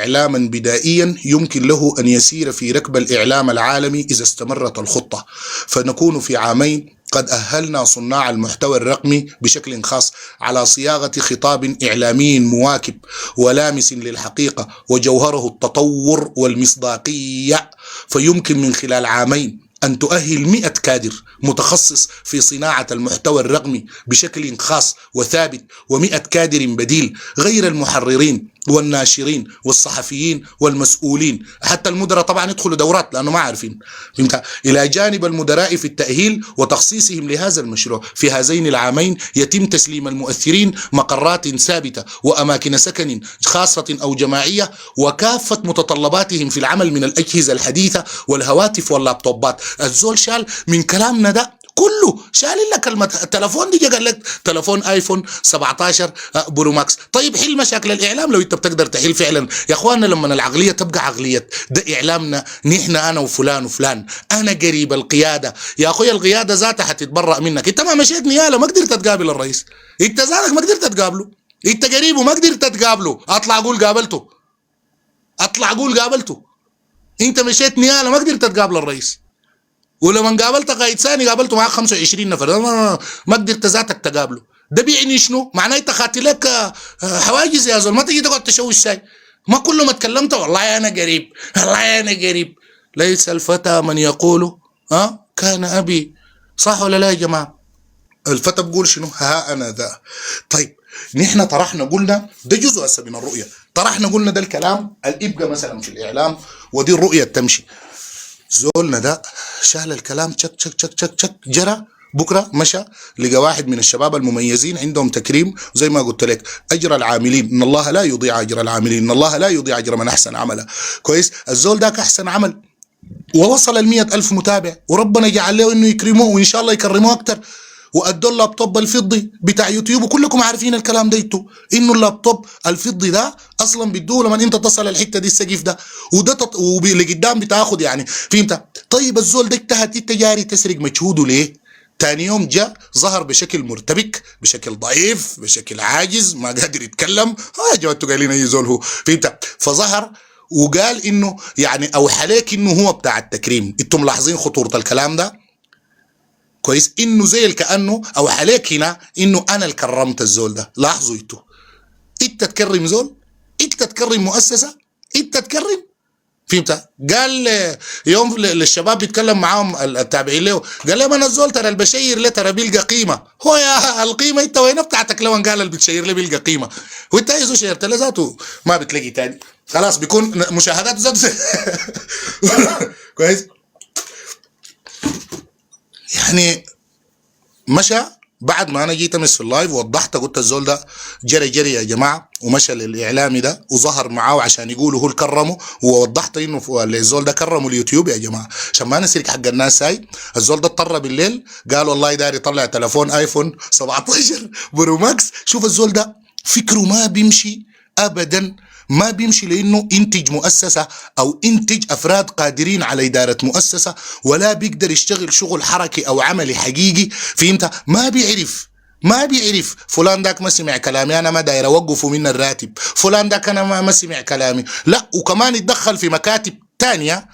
إعلاما بدائيا يمكن له أن يسير في ركب الإعلام العالمي إذا استمرت الخطة، فنكون في عامين قد أهلنا صناع المحتوى الرقمي بشكل خاص على صياغة خطاب إعلامي مواكب ولامس للحقيقة وجوهره التطور والمصداقية، فيمكن من خلال عامين أن تؤهل 100 كادر متخصص في صناعة المحتوى الرقمي بشكل خاص وثابت، و100 كادر بديل غير المحررين والناشرين والصحفيين والمسؤولين، حتى المدراء طبعا يدخلوا دورات لأنه ما عارفين، فهمت؟ إلى جانب المدراء في التأهيل وتخصيصهم لهذا المشروع. في هذين العامين يتم تسليم المؤثرين مقرات ثابتة وأماكن سكن خاصة أو جماعية، وكافة متطلباتهم في العمل من الأجهزة الحديثة والهواتف واللابتوبات. الزول شال من كلامنا ده كله، شال لك التلفون دي، قال لك تلفون ايفون 17 برو ماكس. طيب حل مشاكل الاعلام لو انت بتقدر تحل فعلا يا اخواننا. لما العقليه تبقى عقليه ده اعلامنا نحن، انا وفلان وفلان، انا قريب القياده يا اخويا، القياده ذاتها حتتبرأ منك. انت ما مشيت نياله، ما قدرت تقابل الرئيس، انت ذاتك ما قدرت تقابله، انت قريبه ما قدرت تقابله، اطلع اقول قابلته، اطلع اقول قابلته. انت مشيت نياله ما قدرت تقابل الرئيس، ولما قابلت قائد ثاني قابلته معك 25 نفر، ما قدرت ذاتك تقابله. ده بيعني شنو؟ معناه انت خاتي لك حواجز يا زول، ما تجي تقعد تشوي الشاي. ما كل ما تكلمت والله انا قريب، والله انا قريب. ليس الفتى من يقول كان ابي، صح ولا لا يا جماعه؟ الفتى بقول شنو؟ ها انا ذا. طيب نحن طرحنا قلنا ده جزء هسه من الرؤيه، طرحنا قلنا ده الكلام اللي يبقى مثلا في الاعلام، ودي الرؤيه تمشي. زولنا ده شال الكلام شك شك شك شك شك، جرى بكره مشى لقى واحد من الشباب المميزين عندهم تكريم، زي ما قلت لك اجر العاملين، ان الله لا يضيع اجر العاملين، ان الله لا يضيع اجر من احسن عملا. كويس؟ الزول داك احسن عمل ووصل ال100,000 متابع، وربنا جعل له انه يكرموه وان شاء الله يكرموه اكثر، وادوا اللابتوب الفضي بتاع يوتيوب، وكلكم عارفين الكلام ده انتوا، انه اللابتوب الفضي ده اصلا بيدوه لما انت تصل الحته دي السقيف ده، وده واللي قدام بتاخد يعني، فهمت؟ طيب الزول ده اجتهد، انت جاري تسرق مجهوده ليه؟ تاني يوم جاء ظهر بشكل مرتبك، بشكل ضعيف، بشكل عاجز، ما قادر يتكلم. يا جماعه انتوا قايلين اي زول هو، فهمت؟ فظهر وقال انه يعني اوحى ليك انه هو بتاع التكريم. انتم ملاحظين خطوره الكلام ده؟ كويس؟ انه زي كانه او عليك هنا انه انا اللي كرمت الزول ده. لاحظوا انت تكرم زول، انت تكرم مؤسسه، انت تكرم، فهمت؟ قال يوم للشباب بيتكلم معاهم التابعين له، قال لهم انا الزول ترى البشير له ترى بيلقى قيمه. هو يا القيمه انت وين بتاعتك؟ لو قال البشير له بيلقى قيمه، وانت اي زول شيرت له ذاته ما بتلاقي تاني، خلاص بيكون مشاهدات ذاته كويس؟ يعني مشى بعد ما انا جيت امس في اللايف ووضحت، قلت الزول ده جري جري يا جماعه، ومشى للاعلامي ده وظهر معاه عشان يقولوا هو اللي كرمه، ووضحت انه الزول ده كرمه اليوتيوب يا جماعه عشان ما نسرق حق الناس. هاي الزول ده اضطر بالليل قال والله داري يطلع تلفون ايفون 17 برو ماكس. شوف الزول ده فكره ما بيمشي ابدا، ما بيمشي لانه انتج مؤسسه او انتج افراد قادرين على اداره مؤسسه، ولا بيقدر يشتغل شغل حركي او عملي حقيقي، فهمت؟ ما بيعرف فلان داك ما سمع كلامي انا ما داير اوقفه من الراتب، فلان داك انا ما سمع كلامي، لا وكمان يتدخل في مكاتب تانية،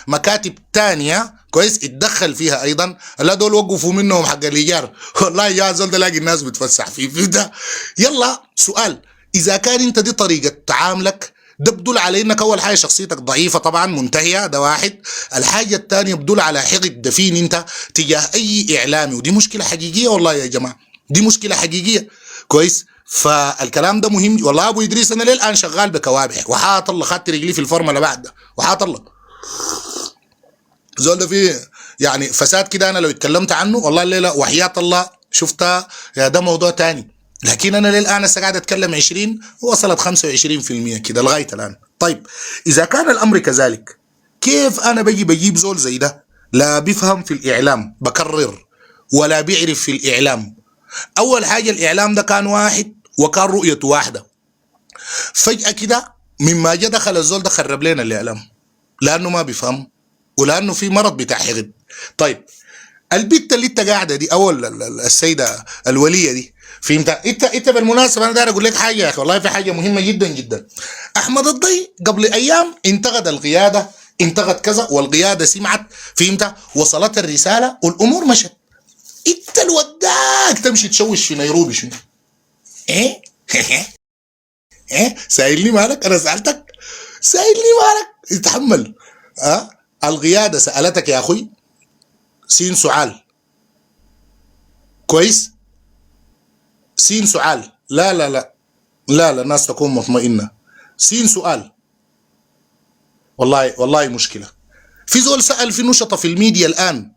مكاتب تانية كويس، يتدخل فيها ايضا، لا دول وقفوا منهم حق الايجار. والله يا زول تلاقي الناس بتفسح فيه في ده. يلا سؤال، إذا كان أنت دي طريقة تعاملك، ده بدل على إنك أول حاجة شخصيتك ضعيفة طبعا منتهية، ده واحد. الحاجة الثانية بدل على حقد دفين أنت تجاه أي إعلامي، ودي مشكلة حقيقية والله يا جماعة، دي مشكلة حقيقية. كويس؟ فالكلام ده مهم والله. أبو إدريس أنا للآن شغال بكوابح، وحاط الله خدت رجلي في الفورمولا بعد ده، وحاط الله زول ده فيه يعني فساد كده، أنا لو اتكلمت عنه والله الليلة وحياة الله شفتها يا ده موضوع تاني، لكن انا للان هسه قاعد اتكلم 20 وصلت 25% كده لغايه الان. طيب اذا كان الامر كذلك، كيف انا بجيب زول زي ده لا بيفهم في الاعلام، بكرر، ولا بيعرف في الاعلام؟ اول حاجه الاعلام ده كان واحد وكان رؤيته واحده، فجاه كده مما جاء دخل الزول ده خرب لنا الاعلام، لانه ما بيفهم ولانه في مرض بتاع حقد. طيب البت اللي انت قاعده دي او السيده الوليه دي، فهمت؟ انت بالمناسبه انا داير اقول لك حاجه يا اخي، والله في حاجه مهمه جدا جدا. احمد الضي قبل ايام انتقد القياده، انتقد كذا، والقياده سمعت، فهمت؟ وصلت الرساله والامور مشت. انت الوداك تمشي تشوش في نيروبي شنو؟ ايه؟ ايه؟ سائلني مالك؟ انا سالتك؟ سائلني مالك؟ اتحمل. القياده سالتك يا اخوي سين سؤال كويس؟ سين سؤال. لا لا لا لا لا، الناس تكون مطمئنه. سين سؤال. والله مشكله. في زول سال في نشطه في الميديا الان،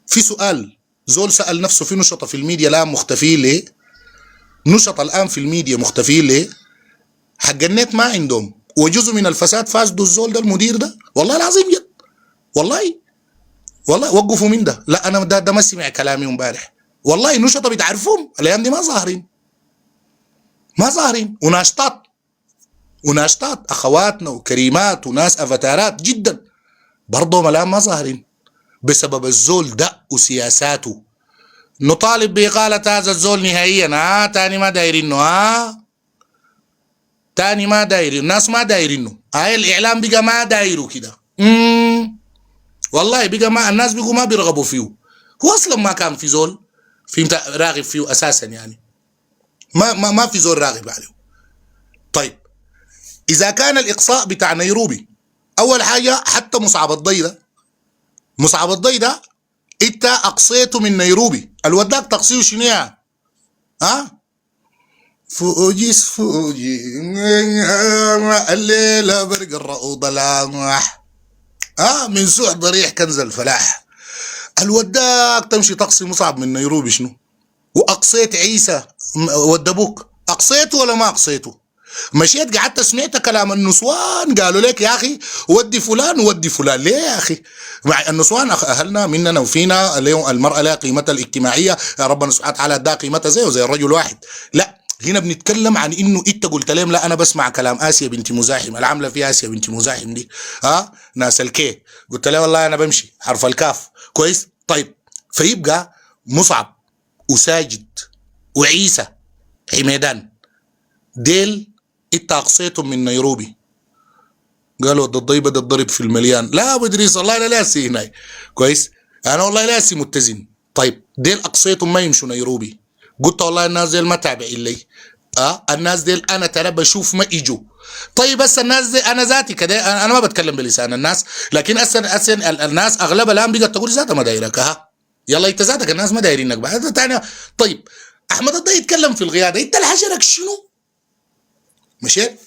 في سؤال زول سال نفسه في نشطه في الميديا الان مختفين ليه؟ نشطه الان في الميديا مختفين ليه؟ حق النت ما عندهم، وجزء من الفساد فاسدوا الزول ده المدير ده، والله العظيم جد. والله وقفوا من ده. لا انا ده ما سمع كلامي امبارح، والله نشطه بتعرفهم الايام دي ما ظاهرين، ما ظاهرين، وناشطات اخواتنا وكريمات وناس افاتارات جدا برضهم الان ما ظاهرين بسبب الزول ده وسياساته. نطالب بإقالة هذا الزول نهائيا. تاني ما دايرينه. تاني ما دايرين، الناس ما دايرينه. الاعلام بقى ما دايره كده. والله بقى ما الناس بقوا ما بيرغبوا فيه. هو اصلا ما كان في زول فهمت راغب فيه اساسا، يعني ما في زول راغب عليه. طيب اذا كان الاقصاء بتاع نيروبي، اول حاجه حتى مصعب الضي ده انت اقصيته من نيروبي، الوداك تقصيه شنو يا فوجي الليله برق الرؤوض لامح من سوح ضريح كنز الفلاح. الوداك تمشي تقصي مصعب من نيروبي شنو؟ واقصيت عيسى ودبوك، اقصيته ولا ما اقصيته؟ مشيت قعدت سمعت كلام النسوان قالوا لك يا اخي ودي فلان ودي فلان. ليه يا اخي؟ مع النسوان اهلنا مننا وفينا، اليوم المراه لها قيمتها الاجتماعيه، يا ربنا سبحانه وتعالى اداها قيمتها زيه زي الرجل واحد. لا هنا بنتكلم عن انه انت قلت لهم لا انا بسمع كلام اسيا بنت مزاحم، العامله في اسيا بنت مزاحم دي ناس الكي، قلت له والله انا بمشي حرف الكاف كويس. طيب فيبقى مصعب وساجد وعيسى حميدان ديل انت اقصيتهم من نيروبي، قالوا الضي بدا الضرب في المليان. لا ابو ادريس والله انا لاسي هنا كويس، انا والله لاسي متزن. طيب ديل اقصيتهم ما يمشوا نيروبي، قلت والله الناس ديل ما تابعين لي. الناس ديل انا ترى بشوف ما يجوا. طيب بس الناس دي انا ذاتي كده انا ما بتكلم بلسان الناس، لكن اسن الناس اغلبها الان بقت تقول ذاتها ما دايرك. يلا انت ذاتك الناس ما دايرينك بعد تاني. طيب احمد الضي يتكلم في القياده، انت الحشرك شنو؟ مشيت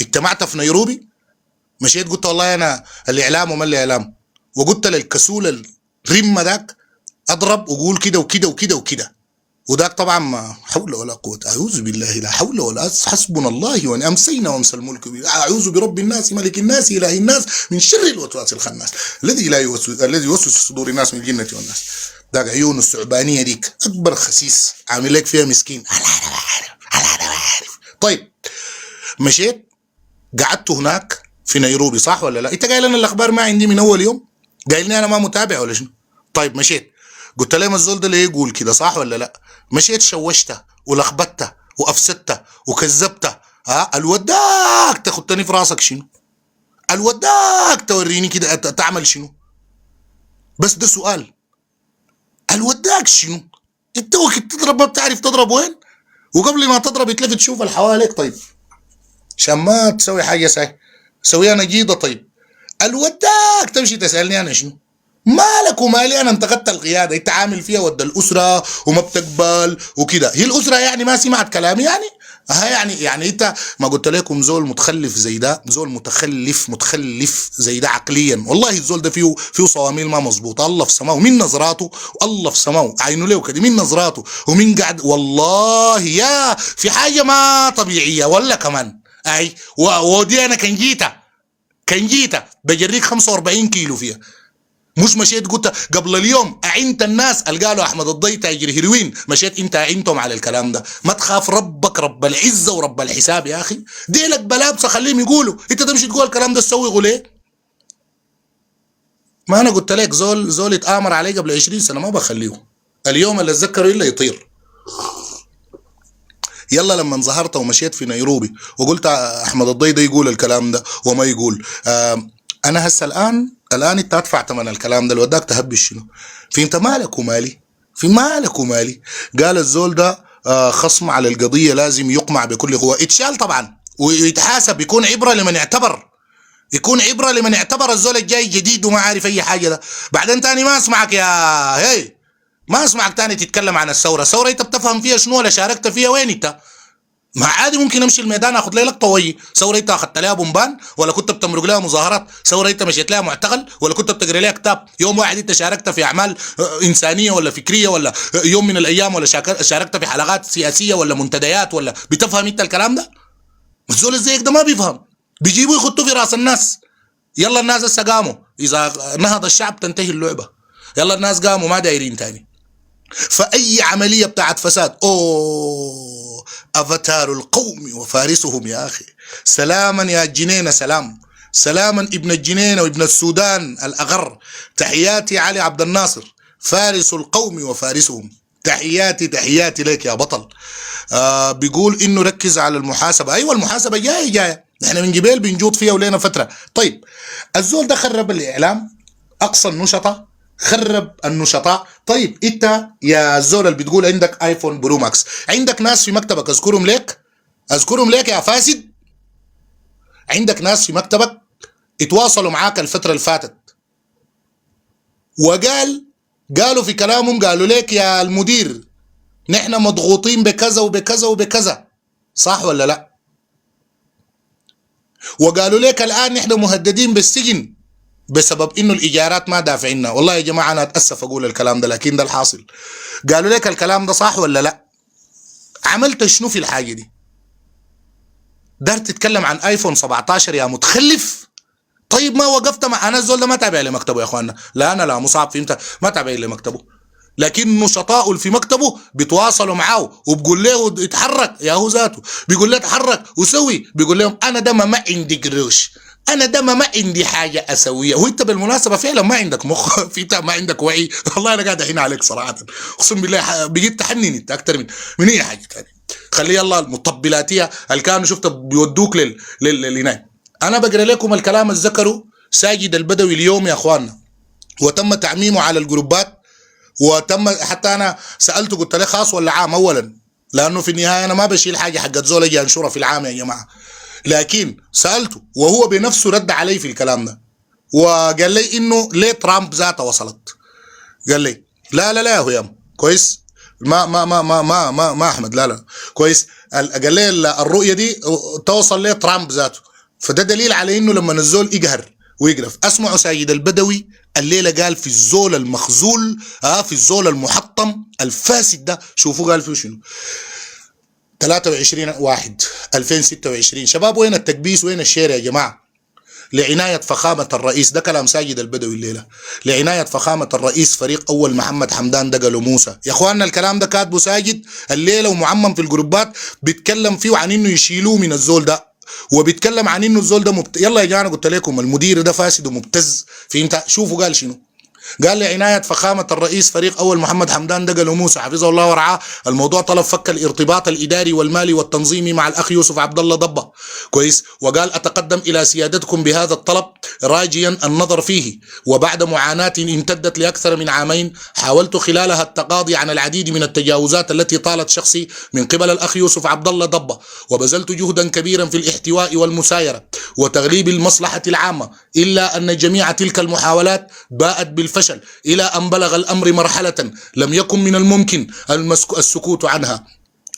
اجتمعت في نيروبي، مشيت قلت والله انا الاعلام وما الاعلام، وقلت للكسول الرمه ذاك اضرب وقول كده وكده وكده وكده، وذاك طبعا ما حول ولا قوه، اعوذ بالله لا حول ولا حسبنا الله وان امسينا وامسى الملك اعوذ برب الناس ملك الناس اله الناس من شر الوسواس الخناس الذي يوسوس في صدور الناس من الجنه والناس. ذاك عيون الثعبانيه ديك اكبر خسيس عامل لك فيها مسكين. انا عارف. طيب مشيت قعدت هناك في نيروبي صح ولا لا؟ انت قايل انا الاخبار ما عندي من اول يوم، قايلني انا ما متابع ولا شنو؟ طيب مشيت قلت لهم الزول ده ليه يقول كده صح ولا لا؟ مشيت شوشته ولخبطته وافسدته وكذبته. الوداك تاخدتني في راسك شنو؟ الوداك توريني كده تعمل شنو؟ بس ده سؤال، الوداك شنو؟ انت وقت تضرب ما بتعرف تضرب وين؟ وقبل ما تضرب يتلفت تشوف اللي حواليك. طيب عشان ما تسوي حاجه سويها نجيضه. طيب الوداك تمشي تسالني انا شنو؟ مالك ومالي؟ انا انتقدت القياده، انت عامل فيها ود الاسره وما بتقبل وكده. هي الاسره يعني ما سمعت كلامي يعني؟ يعني انت ما قلت لكم زول متخلف زي ده، زول متخلف زي ده عقليا، والله الزول ده فيه صواميل ما مظبوطه. الله في سماه ومن نظراته، الله في سماه عينه له كده من نظراته ومن قعد، والله يا في حاجه ما طبيعيه ولا كمان. ودي انا كان جيتها بجريك 45 كيلو فيها، مش مشيت قلت قبل اليوم اعنت الناس اللي قالوا احمد الضي تاجر هيروين، مشيت انت اعنتهم على الكلام ده. ما تخاف ربك رب العزه ورب الحساب يا اخي، ديلك بلابسه خليهم يقولوا، انت تمشي تقول الكلام ده تسوي غليه؟ ما انا قلت لك زول اتامر علي قبل 20 سنه ما بخليه، اليوم اللي اتذكره الا يطير. يلا لما ظهرت ومشيت في نيروبي وقلت احمد الضيدة يقول الكلام ده وما يقول، انا هسه الان انت ادفع ثمن الكلام ده، اللي وداك تهبش شنو؟ في انت مالك ومالي؟ في مالك ومالي؟ قال الزول ده خصم على القضيه لازم يقمع بكل قوه، اتشال طبعا ويتحاسب، يكون عبره لمن اعتبر، يكون عبره لمن اعتبر الزول الجاي جديد وما عارف اي حاجه ده. بعدين تاني ما اسمعك يا هي، ما اسمعك تاني تتكلم عن الثوره انت بتفهم فيها شنو ولا شاركت فيها وين انت؟ ما عادي ممكن امشي الميدان اخذ لي لقطه وي، ثوره انت اخذت لها بومبان ولا كنت بتمرق لها مظاهرات؟ ثوره انت مشيت لها معتقل ولا كنت بتقرا لها كتاب؟ يوم واحد انت شاركت في اعمال انسانيه ولا فكريه ولا يوم من الايام ولا شاركت في حلقات سياسيه ولا منتديات؟ ولا بتفهم انت الكلام ده؟ الزول زيك ده ما بيفهم، بيجيبوا يخطوا في راس الناس. يلا الناس هسه قاموا، اذا نهض الشعب تنتهي اللعبه. يلا الناس قاموا ما دايرين تاني. فأي عملية بتاعت فساد أفاتار القوم وفارسهم يا أخي. سلاما يا الجنينة، سلاما ابن الجنينة وابن السودان الأغر. تحياتي علي عبد الناصر، فارس القوم وفارسهم. تحياتي لك يا بطل. بيقول إنه ركز على المحاسبة. أيوة المحاسبة جاية، احنا من جبال بنجوط فيها ولينا فترة. طيب الزول ده خرب الإعلام، أقصى النشطة، خرب النشطاء. طيب انت يا الزول اللي بتقول عندك ايفون برو ماكس، عندك ناس في مكتبك اذكرهم ليك يا فاسد. عندك ناس في مكتبك اتواصلوا معاك الفترة اللي فاتت قالوا في كلامهم، قالوا لك يا المدير نحن مضغوطين بكذا وبكذا وبكذا، صح ولا لا؟ وقالوا لك الان نحن مهددين بالسجن بسبب انه الايجارات ما دافعيننا. والله يا جماعه انا اتاسف اقول الكلام ده لكن ده الحاصل. قالوا لك الكلام ده صح ولا لا؟ عملت شنو في الحاجه دي؟ دارت تتكلم عن ايفون 17 يا متخلف؟ طيب ما وقفت مع انا الزول ده ما تابع لمكتبه يا اخوانا، لا انا لا مصعب فهمت، ما تابع لمكتبه، لكن نشطاء اللي في مكتبه بيتواصلوا معاه وبقول له اتحرك يا هو ذاته، بيقول له اتحرك وسوي، بيقول لهم انا ده ما عندي قروش، انا ده ما عندي حاجه اسويها. وانت بالمناسبه فعلا ما عندك مخ في ما عندك وعي. والله انا قاعد احين عليك صراحه، اقسم بالله بقيت تحنن انت اكثر من اي حاجه ثانيه. خلي الله المطبلاتيه اللي كانوا شفت بيودوك لهناك. انا بقرا لكم الكلام اللي ذكره ساجد البدوي اليوم يا اخواننا، وتم تعميمه على الجروبات، وتم حتى انا سالته قلت له خاص ولا عام اولا، لانه في النهايه انا ما بشيل حاجه حقت زول اجي انشرها في العام يا جماعه، لكن سالته وهو بنفسه رد علي في الكلام ده وقال لي انه ليه ترامب ذاته وصلت. قال لي لا يا هيام كويس، ما احمد لا كويس، قال لي الرؤيه دي توصل ليه ترامب ذاته. فده دليل على انه لما الزول يقهر ويقرف. اسمعوا سيد البدوي الليله قال في الزول المخزول، في الزول المحطم الفاسد ده، شوفوا قال فيه شنو. 23/1/2026 شباب وين التكبيس وين الشير يا جماعه؟ لعناية فخامة الرئيس، ده كلام ساجد البدوي الليلة، لعناية فخامة الرئيس فريق أول محمد حمدان دقلو موسى. يا أخواننا الكلام ده كاتبه ساجد الليلة ومعمم في الجروبات، بيتكلم فيه عن إنه يشيلوه من الزول ده، وبيتكلم عن إنه الزول ده يلا يا جماعة قلت لكم المدير ده فاسد ومبتز. فهمت؟ شوفوا قال شنو. قال لعناية فخامة الرئيس فريق أول محمد حمدان دقلو موسى حفظه الله ورعاه، الموضوع طلب فك الارتباط الإداري والمالي والتنظيمي مع الأخ يوسف عبد الله ضبة كويس، وقال أتقدم إلى سيادتكم بهذا الطلب راجيا النظر فيه، وبعد معاناة امتدت لأكثر من عامين حاولت خلالها التقاضي عن العديد من التجاوزات التي طالت شخصي من قبل الأخ يوسف عبد الله ضبة، وبذلت جهدا كبيرا في الاحتواء والمسايرة وتغليب المصلحة العامة، إلا أن جميع تلك المحاولات باءت بالفشل إلى أن بلغ الأمر مرحلة لم يكن من الممكن السكوت عنها،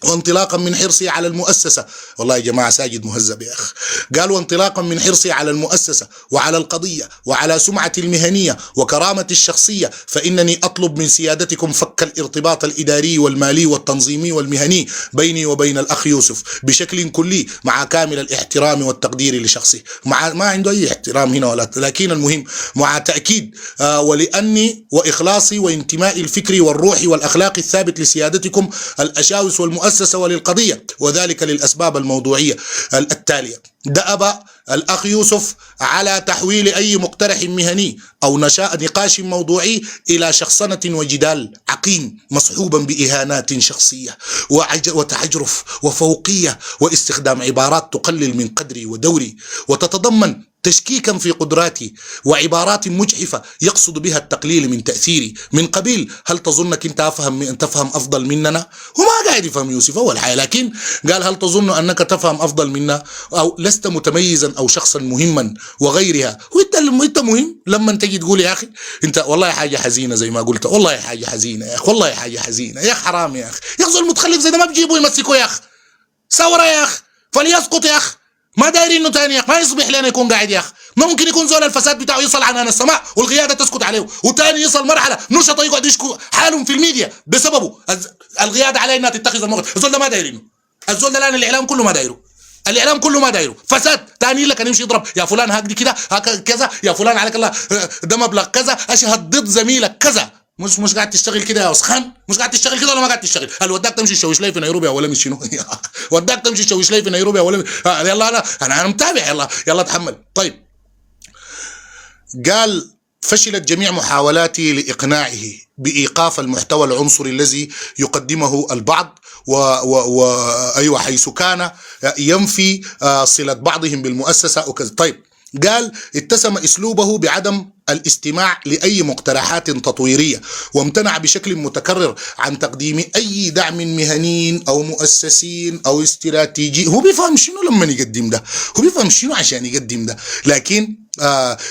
وانطلاقا من حرصي على المؤسسة. والله يا جماعة ساجد مهذب يا أخ. قال وانطلاقا من حرصي على المؤسسة وعلى القضية وعلى سمعتي المهنية وكرامتي الشخصية، فإنني أطلب من سيادتكم فك الارتباط الإداري والمالي والتنظيمي والمهني بيني وبين الأخ يوسف بشكل كلي، مع كامل الاحترام والتقدير لشخصه. ما عنده أي احترام هنا ولا، لكن المهم مع تأكيد ولأني وإخلاصي وانتمائي الفكري والروحي والأخلاقي الثابت لسيادتكم الأشاوس والمؤسسة للمؤسسة وللقضية، وذلك للأسباب الموضوعية التالية. دأب الأخ يوسف على تحويل أي مقترح مهني أو نقاش موضوعي إلى شخصنة وجدال عقيم مصحوبا بإهانات شخصية وتحجرف وفوقية واستخدام عبارات تقلل من قدري ودوري وتتضمن تشكيكا في قدراتي وعبارات مجحفة يقصد بها التقليل من تأثيري، من قبيل هل تظنك أنت تفهم أفضل مننا؟ وما قاعد يفهم يوسف أول حاجة، لكن قال هل تظن أنك تفهم أفضل منا أو لست متميزا أو شخصا مهما وغيرها. وأنت مهم لما تجي تقول يا أخي أنت والله حاجة حزينة زي ما قلت، والله حاجة حزينة يا أخي، والله حاجة حزينة يا أخي، حرام يا أخي، يا المتخلف زي ده ما بجيبه يمسكه يا أخي، ثورة يا أخي، فليسقط يا أخي، ما دايرين انه تاني يا اخي، ما يصبح لنا يكون قاعد يا اخي، ما ممكن يكون زول الفساد بتاعه يصل عنان السماء والقياده تسكت عليه، وتاني يصل مرحله نشطه يقعد يشكو حالهم في الميديا بسببه القياده عليه انها تتخذ الموقف. الزول ده ما دايرينه، الزول ده الان الاعلام كله ما دايره، الاعلام كله ما دايره فساد. تاني لك كان يمشي يضرب يا فلان هاك دي كده هاك كذا، يا فلان عليك الله ده مبلغ كذا، اشهد ضد زميلك كذا. مش قاعد تشتغل كده يا وسخان، مش قاعد تشتغل كده ولا ما قاعد تشتغل؟ هل وداك تمشي تشوش لي في نيروبي ولا مش شنو؟ وداك تمشي تشوش لي في نيروبي ولا يلا انا متابع، يلا اتحمل. طيب قال فشلت جميع محاولاتي لإقناعه بإيقاف المحتوى العنصري الذي يقدمه البعض أيوة حيث كان ينفي صلة بعضهم بالمؤسسة وكذا. طيب قال اتسم اسلوبه بعدم الاستماع لاي مقترحات تطويريه، وامتنع بشكل متكرر عن تقديم اي دعم مهني او مؤسسي او استراتيجي. هو بيفهم شنو لما يقدم ده، هو بيفهم شنو عشان يقدم ده، لكن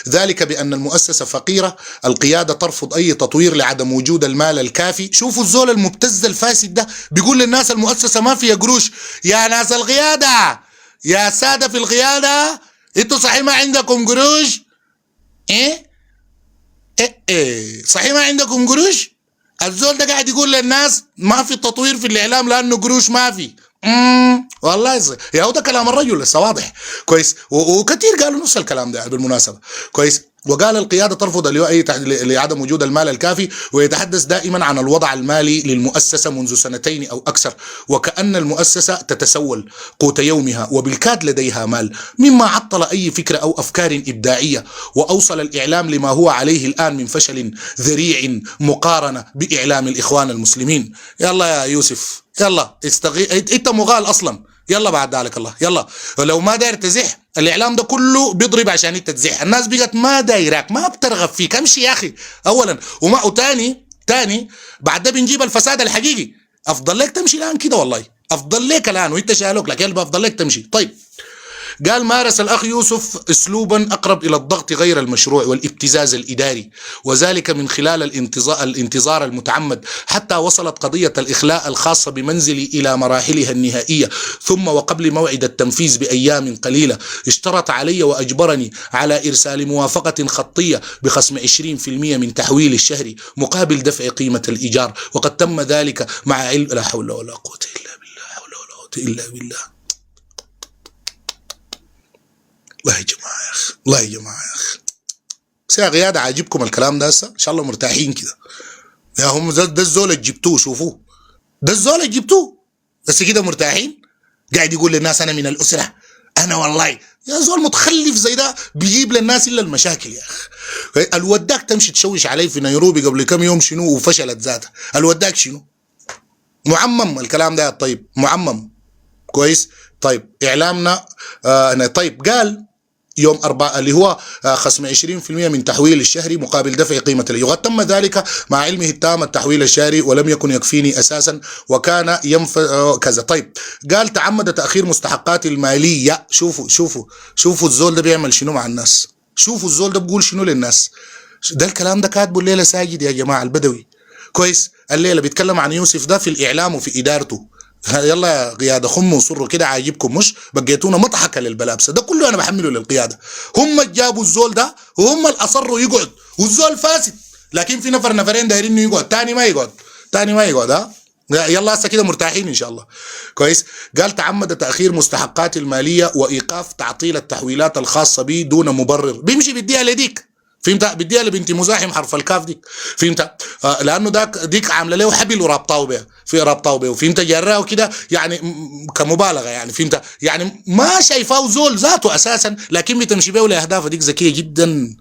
ذلك بأن المؤسسة فقيرة، القيادة ترفض أي تطوير لعدم وجود المال الكافي. شوفوا الزول المبتز الفاسد ده بيقول للناس المؤسسة ما فيها قروش. يا ناس القيادة، يا سادة في القيادة، انتوا صحيح ما عندكم قروش؟ صحيح ما عندكم قروش؟ الزول ده قاعد يقول للناس ما في تطوير في الإعلام لأنه قروش ما في. والله يا هو ده كلام الرجل لسه واضح كويس، وكثير قالوا نفس الكلام ده بالمناسبة كويس. وقال القيادة ترفض لعدم وجود المال الكافي، ويتحدث دائما عن الوضع المالي للمؤسسة منذ 2 أو أكثر، وكأن المؤسسة تتسول قوت يومها وبالكاد لديها مال، مما عطل أي فكرة أو أفكار إبداعية، وأوصل الإعلام لما هو عليه الآن من فشل ذريع مقارنة بإعلام الإخوان المسلمين. يلا يا يوسف يلا انت مغال أصلا، يلا بعد ذلك الله يلا، ولو ما داير تزح الاعلام ده كله بيضرب عشان انت تزح، الناس بقت ما دايراك، ما بترغب فيك، امشي يا اخي اولا. وتاني بعد ده بنجيب الفساد الحقيقي. افضل لك تمشي الان كده، والله افضل لك الان وانت شالوك لك يلا افضل لك تمشي. طيب قال مارس الأخ يوسف أسلوبا أقرب إلى الضغط غير المشروع والابتزاز الإداري، وذلك من خلال الانتظار المتعمد، حتى وصلت قضية الإخلاء الخاصة بمنزلي إلى مراحلها النهائية. ثم وقبل موعد التنفيذ بأيام قليلة اشترط علي وأجبرني على إرسال موافقة خطية بخصم 20% من تحويل الشهري مقابل دفع قيمة الإيجار، وقد تم ذلك مع علم. لا حول ولا قوة إلا بالله، حول ولا قوة إلا بالله. الله يا جماعة يا أخي، الله يا جماعة يا أخي، بس يا قيادة عاجبكم الكلام ده هسه؟ إن شاء الله مرتاحين كده يا هم. ده الزول اللي جبتوه، شوفوه ده الزول اللي جبتوه بس كده مرتاحين، قاعد يقول للناس أنا من الأسرة، أنا والله يا زول متخلف زي ده بيجيب للناس إلا المشاكل يا أخي. الوداك تمشي تشوش عليه في نيروبي قبل كم يوم شنو وفشلت ذاته، الوداك شنو؟ معمم الكلام ده. طيب معمم كويس. طيب إعلامنا طيب قال يوم 4 اللي هو خصم 20% من تحويل الشهري مقابل دفع قيمة الإيجار، تم ذلك مع علمه التام التحويل الشهري ولم يكن يكفيني أساسا وكان كذا. طيب قال تعمد تأخير مستحقاتي المالية. شوفوا الزول ده بيعمل شنو مع الناس، شوفوا الزول ده بيقول شنو للناس. ده الكلام ده كاتبه الليلة ساجد يا جماعة البدوي كويس، الليلة بيتكلم عن يوسف ده في الإعلام وفي إدارته. يلا يا قيادة خموا وصروا كده عاجبكم، مش بقيتونا مضحكة للبلابسة. ده كله أنا بحمله للقيادة، هم جابوا الزول ده وهم اللي أصروا يقعد، والزول فاسد، لكن في نفرين دايرين يقعد، تاني ما يقعد ها. يلا هسه كده مرتاحين إن شاء الله كويس. قال تعمد تأخير مستحقات المالية وإيقاف تعطيل التحويلات الخاصة بي دون مبرر. بيمشي بيديها لديك فهمت؟ بديها لبنتي مزاحم حرف الكاف ديك. فهمت؟ لانه ديك عامله له حبل ورابطه بها، في رابطه بها، وفهمت جراه وكده يعني كمبالغه يعني. فهمت؟ يعني ما شايفاه زول ذاته اساسا، لكن بتمشي به لاهداف. ديك ذكيه جدا.